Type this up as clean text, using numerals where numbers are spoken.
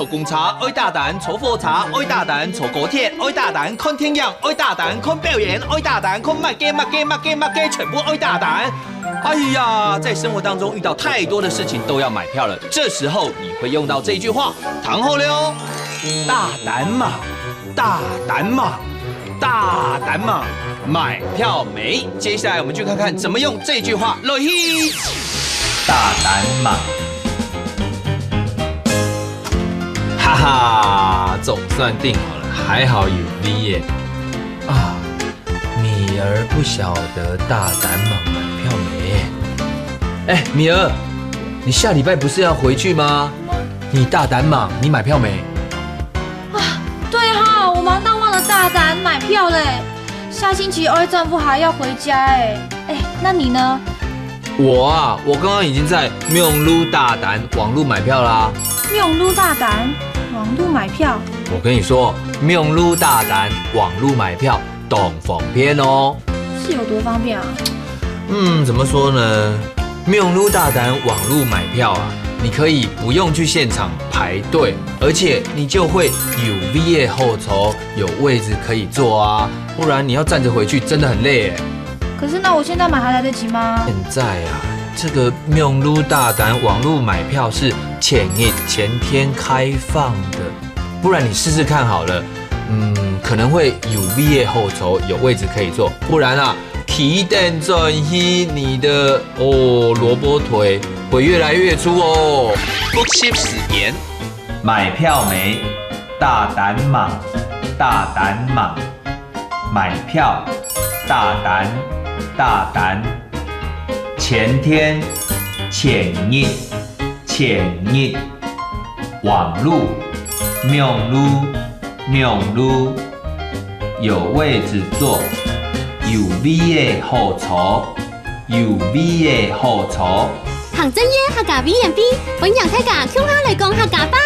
公车，爱大胆坐火车，爱大胆坐高铁，爱大胆看天样，爱大胆看表演，爱大胆看麦给，全部爱大胆。哎呀，在生活当中遇到太多的事情都要买票了，这时候你会用到这一句话，唐后了，大胆嘛，大胆嘛，大胆嘛，买票没？接下来我们去看看怎么用这句话。来去，大胆嘛，哈哈，总算定好了，还好有 V 耶啊！米儿不晓得大胆嘛买票没？哎，米儿，你下礼拜不是要回去吗？你大胆嘛，你买票没？啊，对哈，我忙到忘了大胆买票嘞。下星期二丈夫还要回家哎。哎，那你呢？我刚刚已经在用路大胆网络买票啦。用路大胆网络买票？我跟你说，用路大胆网络买票，懂方便哦。是有多方便啊？怎么说呢？用路大胆网络买票啊，你可以不用去现场排队，而且你就会有 V 的后槽，有位置可以坐啊。不然你要站着回去，真的很累哎。可是那我现在买还来得及吗？现在啊，这个用路大胆网络买票是前天开放的，不然你试试看好了。可能会有 V 的后槽，有位置可以坐，不然啊，提灯转移你的萝卜腿会越来越粗哦。不惜食言，买票没？大胆嘛，大胆嘛，买票，大胆，大胆。前天，前日，网路，用路，有位置坐，有 V 的后槽，行真耶客家 V&B， 本人睇架，共下嚟講客家吧。